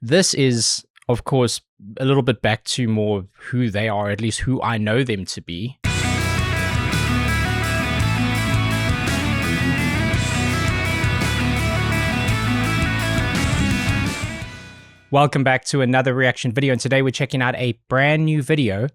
This is, of course, a little bit back to more who they are, at least who I know them to be. Welcome back to another reaction video, and today we're checking out a brand new video.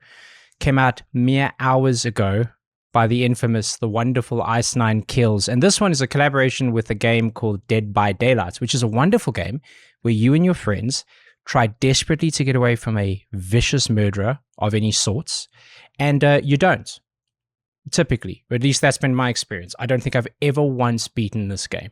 Came out mere hours ago by the infamous, the wonderful Ice9 Kills. And this one is a collaboration with a game called Dead by Daylight, which is a wonderful game where you and your friends try desperately to get away from a vicious murderer of any sorts, and you don't, typically. Or at least that's been my experience. I don't think I've ever once beaten this game,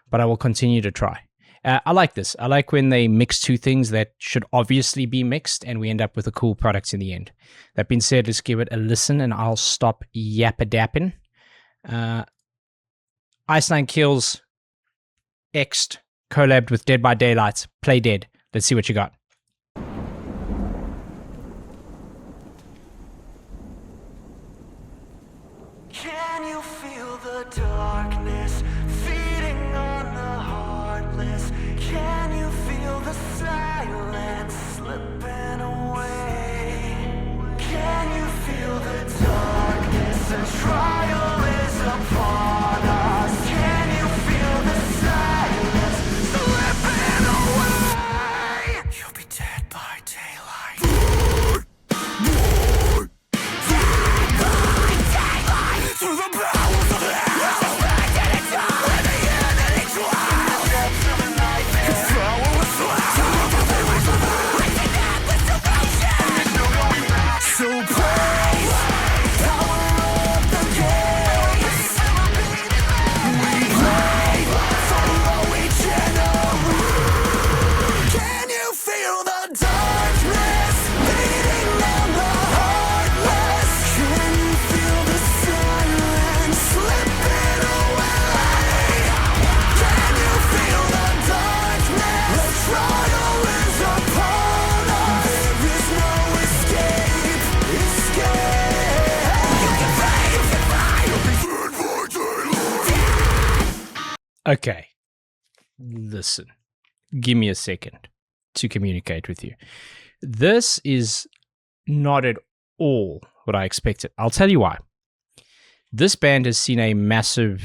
but I will continue to try. I like this. I like when they mix two things that should obviously be mixed and we end up with a cool product in the end. That being said, let's give it a listen and I'll stop yappa-dapping. Ice9 Kills, X'd, collabed with Dead by Daylight. Play Dead. Let's see what you got. Can you feel the darkness feeding on the heartless? Can you feel the silence slipping away? Can you feel the darkness? A trial is upon us. Can you feel the silence slipping away? You'll be dead by daylight. Through the powers of hell, suspected and done. When the enemy trial, in the depths of a nightmare, control was loud. Breaking up with devotion, there's no going back. So praise power of the gates. We pray for all we generate. Can you feel the darkness beating on the heartless? Can you feel the silence slipping away? Can you feel the darkness? The trial is upon us. There is no escape. You can fight, you can fight. You'll be dead by daylight. Okay, listen. Give me a second to communicate with you. This is not at all what I expected. I'll tell you why. This band has seen a massive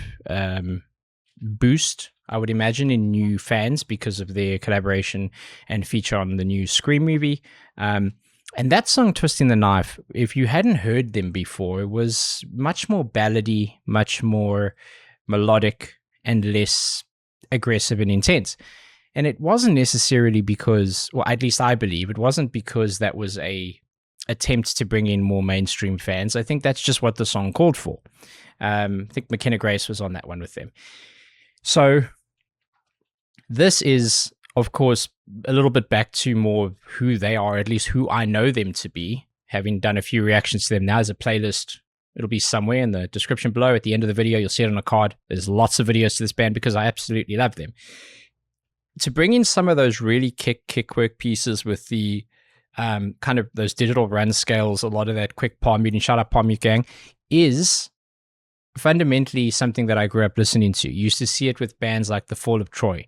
boost, I would imagine, in new fans because of their collaboration and feature on the new Scream movie. And that song, Twisting the Knife, if you hadn't heard them before, it was much more ballady, much more melodic, and less aggressive and intense. And it wasn't necessarily because, well, at least I believe, it wasn't because that was a attempt to bring in more mainstream fans. I think that's just what the song called for. I think McKenna Grace was on that one with them. So this is, of course, a little bit back to more who they are, at least who I know them to be, having done a few reactions to them. Now as a playlist, it'll be somewhere in the description below. At the end of the video, you'll see it on a card. There's lots of videos to this band because I absolutely love them. To bring in some of those really kick work pieces with the kind of those digital run scales, a lot of that quick palm muting, shout out palm mute gang, is fundamentally something that I grew up listening to. You used to see it with bands like The Fall of Troy.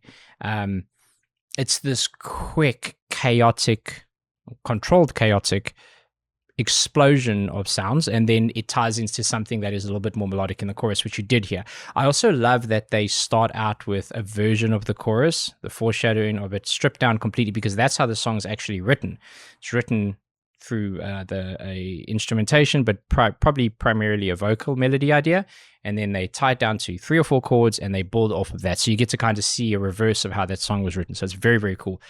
It's this quick, chaotic, controlled chaotic explosion of sounds, and then it ties into something that is a little bit more melodic in the chorus, which you did here. I also love that they start out with a version of the chorus, the foreshadowing of it stripped down completely, because that's how the song's actually written. It's written through a instrumentation, but probably primarily a vocal melody idea, and then they tie it down to 3 or 4 chords and they build off of that. So you get to kind of see a reverse of how that song was written. So it's very, very cool.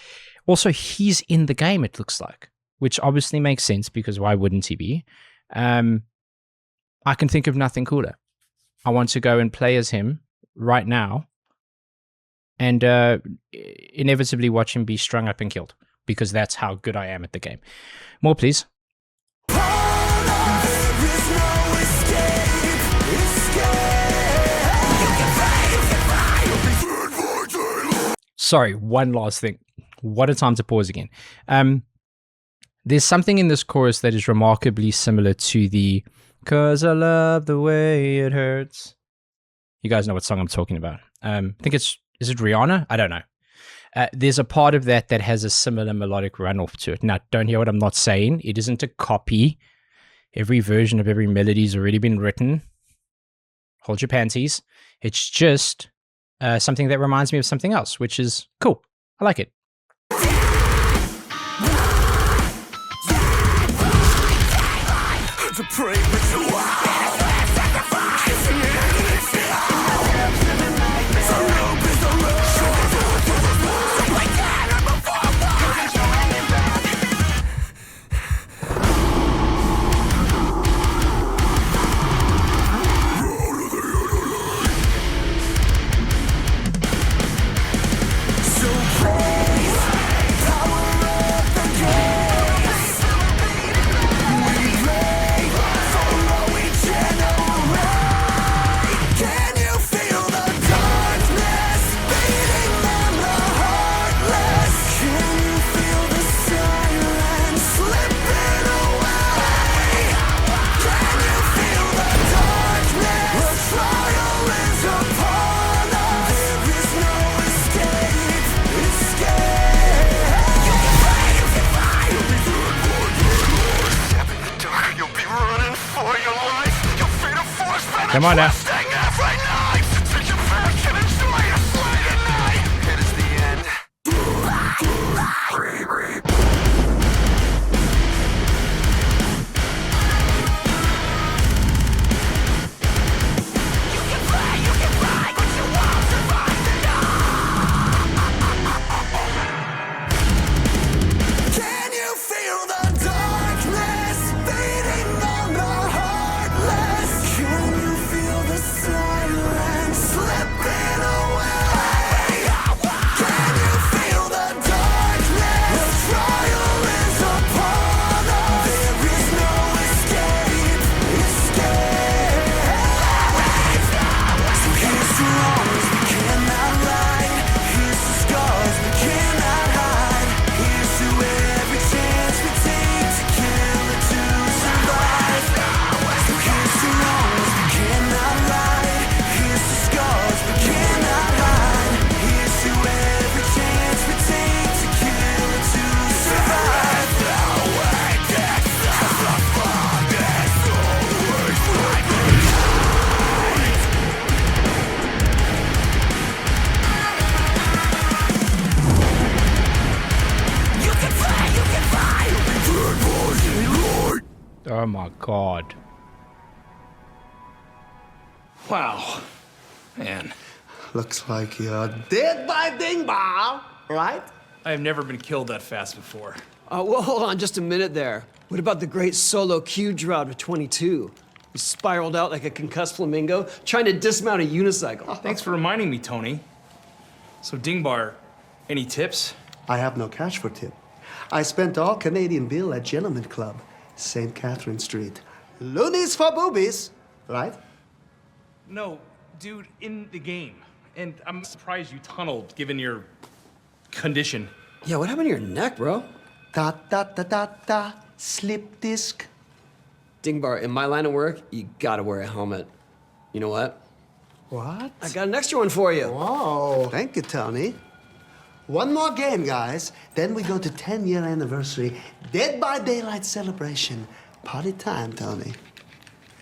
Also, he's in the game, it looks like, which obviously makes sense because why wouldn't he be? I can think of nothing cooler. I want to go and play as him right now and inevitably watch him be strung up and killed, because that's how good I am at the game. More, please. Sorry, one last thing. What a time to pause again. There's something in this chorus that is remarkably similar to the "'Cause I love the way it hurts." You guys know what song I'm talking about. I think is it Rihanna? I don't know. there's a part of that that has a similar melodic runoff to it. Now, don't hear what I'm not saying. It isn't a copy. Every version of every melody has already been written. Hold your panties. It's just something that reminds me of something else, which is cool. I like it. To pray ritual. Come on now. Oh my God. Wow. Man, Looks like you're dead by Dingbar, right? I have never been killed that fast before. Well, hold on just a minute there. What about the great solo Q drought of 22? He spiraled out like a concussed flamingo, trying to dismount a unicycle. Thanks for reminding me, Tony. So, Dingbar, any tips? I have no cash for tip. I spent all Canadian bill at Gentleman Club, St. Catherine Street. Loonies for boobies, right? No, dude, in the game. And I'm surprised you tunneled, given your condition. Yeah, what happened to your neck, bro? Da da da da da. Slip disc. Dingbar, in my line of work, you gotta wear a helmet. You know what? What? I got an extra one for you. Whoa. Thank you, Tony. One more game, guys. Then we go to 10-year anniversary Dead by Daylight celebration. Party time, Tony.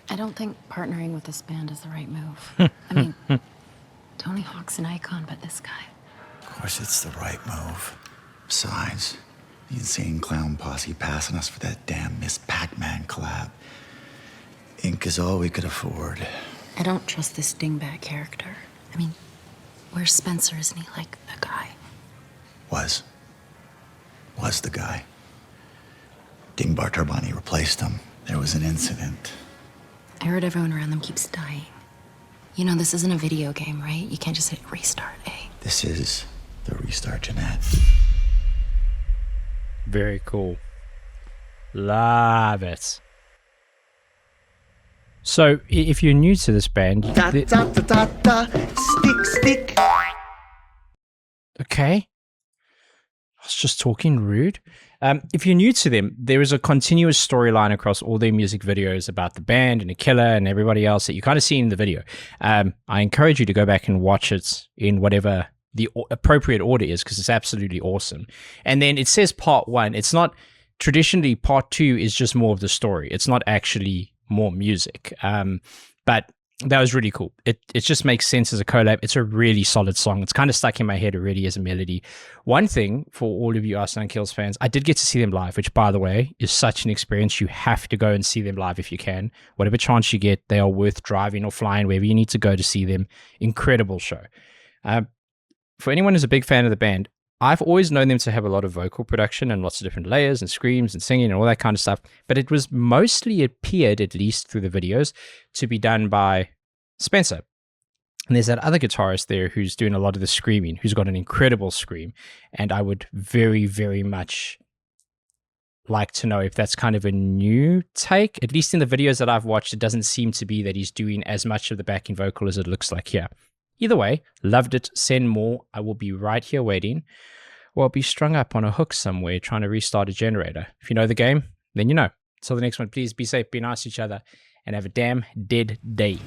I don't think partnering with this band is the right move. I mean, Tony Hawk's an icon, but this guy. Of course it's the right move. Besides, the insane clown posse passing us for that damn Miss Pac-Man collab. Ink is all we could afford. I don't trust this dingbat character. I mean, where's Spencer? Isn't he like the guy? Was the guy. Dingbar Turbani replaced him. There was an incident. I heard everyone around them keeps dying. You know, this isn't a video game, right? You can't just hit restart, eh? This is the restart, Jeanette. Very cool. Love it. So, if you're new to this band... Da da da da da. Stick, stick. Okay. I was just talking rude. If you're new to them, there is a continuous storyline across all their music videos about the band and the killer and everybody else that you kind of see in the video. I encourage you to go back and watch it in whatever the appropriate order is, because it's absolutely awesome. And then it says part 1. It's not traditionally part 2 is just more of the story. It's not actually more music. But that was really cool. It just makes sense as a collab. It's a really solid song. It's kind of stuck in my head already as a melody. One thing for all of you Arsenal Kills fans, I did get to see them live, which, by the way, is such an experience. You have to go and see them live if you can. Whatever chance you get, they are worth driving or flying wherever you need to go to see them. Incredible show. For anyone who's a big fan of the band, I've always known them to have a lot of vocal production and lots of different layers and screams and singing and all that kind of stuff. But it was mostly appeared, at least through the videos, to be done by Spencer. And there's that other guitarist there who's doing a lot of the screaming, who's got an incredible scream. And I would very, very much like to know if that's kind of a new take. At least in the videos that I've watched, it doesn't seem to be that he's doing as much of the backing vocal as it looks like here. Either way, loved it. Send more. I will be right here waiting. Or I'll be strung up on a hook somewhere trying to restart a generator. If you know the game, then you know. Till the next one, please be safe, be nice to each other, and have a damn dead day.